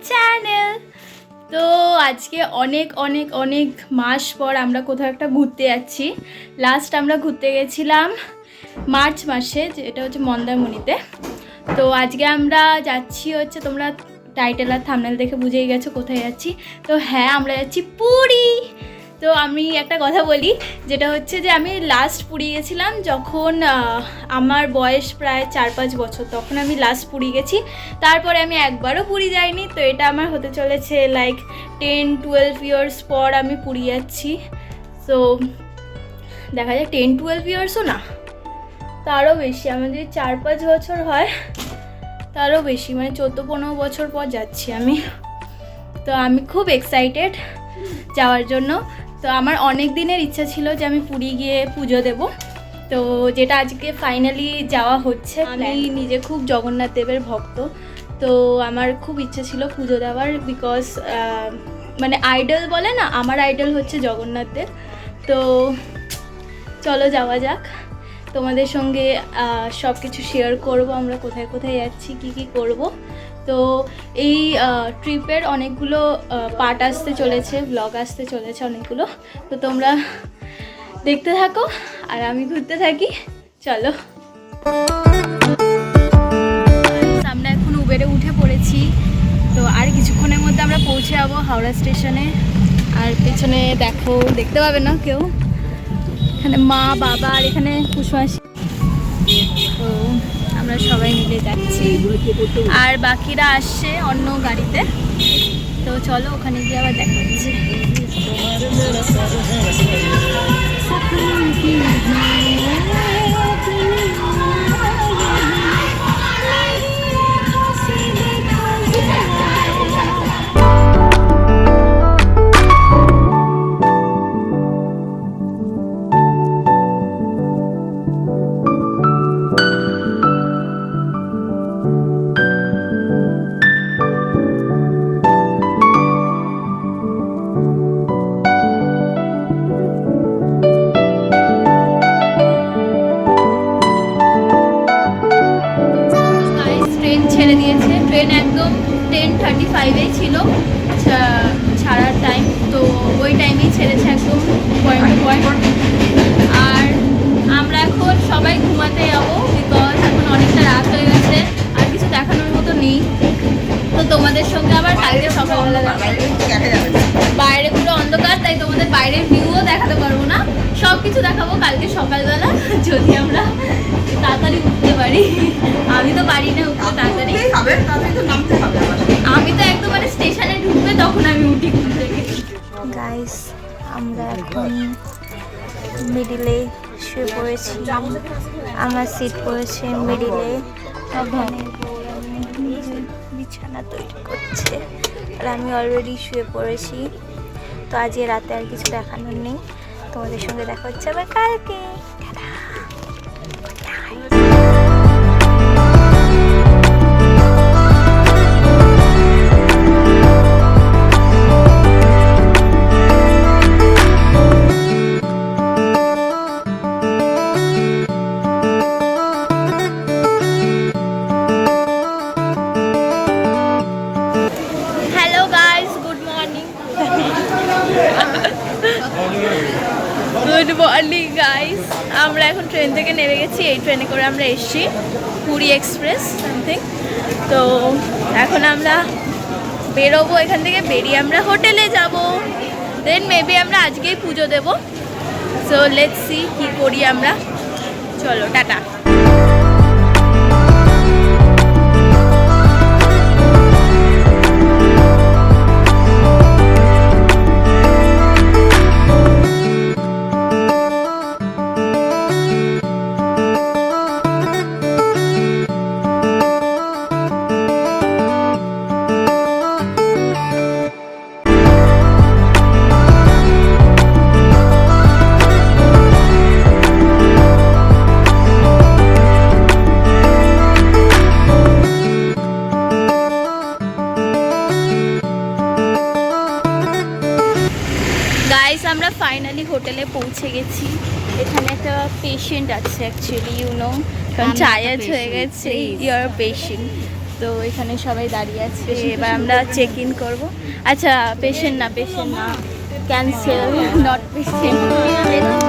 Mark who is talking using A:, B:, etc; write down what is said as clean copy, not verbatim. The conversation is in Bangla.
A: চ্যানেল। তো আজকে অনেক অনেক অনেক মাস পর আমরা কোথাও একটা ঘুরতে যাচ্ছি। লাস্ট আমরা ঘুরতে গেছিলাম মার্চ মাসে, যেটা হচ্ছে মন্দারমণিতে। তো আজকে আমরা যাচ্ছি হচ্ছে, তোমরা টাইটেল আর থাম্বনেল দেখে বুঝেই গেছো কোথায় যাচ্ছি। তো হ্যাঁ, আমরা যাচ্ছি পুরী। তো আমি একটা কথা বলি, যেটা হচ্ছে যে আমি লাস্ট পুরী গেছিলাম যখন আমার বয়স প্রায় 4-5 বছর, তখন আমি লাস্ট পুরী গেছি। তারপরে আমি একবারও পুরী যাইনি। তো এটা আমার হতে চলেছে লাইক 10-12 ইয়ার্স পর আমি পুরী যাচ্ছি। তো দেখা যায় 10-12 ইয়ার্সও না, তারও বেশি। আমার যদি 4-5 বছর হয় তারও বেশি, মানে 14-15 বছর পর যাচ্ছি আমি। তো আমি খুব এক্সাইটেড যাওয়ার জন্য। তো আমার অনেক দিনের ইচ্ছা ছিল যে আমি পুরী গিয়ে পুজো দেব, তো যেটা আজকে ফাইনালি যাওয়া হচ্ছে। আমি নিজে খুব জগন্নাথ দেবের ভক্ত, তো আমার খুব ইচ্ছা ছিল পুজো দেওয়ার, বিকজ মানে আইডল বলে না, আমার আইডল হচ্ছে জগন্নাথ দেব। তো চলো যাওয়া যাক, তোমাদের সঙ্গে সব কিছু শেয়ার করব, আমরা কোথায় কোথায় যাচ্ছি, কি কি করব। তো এই ট্রিপের অনেকগুলো পার্ট আসতে চলেছে, ব্লগ আসতে চলেছে অনেকগুলো। তো তোমরা দেখতে থাকো আর আমি ঘুরতে থাকি। চলো, আমরা এখন উবেরে উঠে পড়েছি। তো আর কিছুক্ষণের মধ্যে আমরা পৌঁছে যাবো হাওড়া স্টেশনে। আর পেছনে দেখো, দেখতে পাবে না কেউ, এখানে মা বাবা আর এখানে কুসুমাসি। তো আমরা সবাই মিলে যাচ্ছি আর বাকিরা আসছে অন্য গাড়িতে। তো চলো ওখানে গিয়ে আবার দেখা হচ্ছে। ছেড়ে দিয়েছে, ট্রেন একদম 10:35 ছিল ছাড়ার টাইম। তো ওই টাইমেই ছেড়েছে একদম পয়েন্ট টু পয়েন্ট। আর আমরা এখন সবাই ঘুমাতে যাবো, বিকজ এখন অনেকটা রাত হয়ে গেছে, আর কিছু দেখানোর মতো নেই। তো তোমাদের সঙ্গে আবার কালকে সকালবেলা বাইরে পুরো অন্ধকার, তাই তোমাদের বাইরের ভিউও দেখাতে পারবো না। সব কিছু দেখাবো কালকে সকালবেলা, যদি আমরা তাড়াতাড়ি উঠতে পারি। আমি তো পারি না উঠতে তাড়াতাড়ি, আমি তো একদম মানে স্টেশনে ঢুকবে তখন আমি উঠি ঘুম থেকে।
B: গাইস, আমরা এখন মিডিলে শুয়ে পড়েছি। আমার সিট পড়েছে মিডিলে, ওখানে বিছানা তৈরি করছে আর আমি অলরেডি শুয়ে পড়েছি। তো আজকে রাতে আর কিছু দেখানোর নেই, তোমাদের সঙ্গে দেখা হচ্ছে আবার কালকে।
A: গুড মর্নিং গাইস, আমরা এখন ট্রেন থেকে নেমে গেছি। এই ট্রেনে করে আমরা এসেছি, পুরী এক্সপ্রেস সামথিং। তো এখন আমরা বেরোবো এখান থেকে, বেরিয়ে আমরা হোটেলে যাব, দেন মেবি আমরা আজকেই পুজো দেবো। সো লেটস সি কী করি আমরা। চলো টাটা। আমরা ফাইনালি হোটেলে পৌঁছে গেছি। এখানে একটা পেশেন্ট আছে অ্যাকচুয়ালি, কারণ টায়ার্ড হয়ে গেছে। Your patient. তো এখানে সবাই দাঁড়িয়ে আছে, এবার আমরা চেক ইন করবো। আচ্ছা পেশেন্ট না, ক্যান্সেল, নট পেশেন্ট।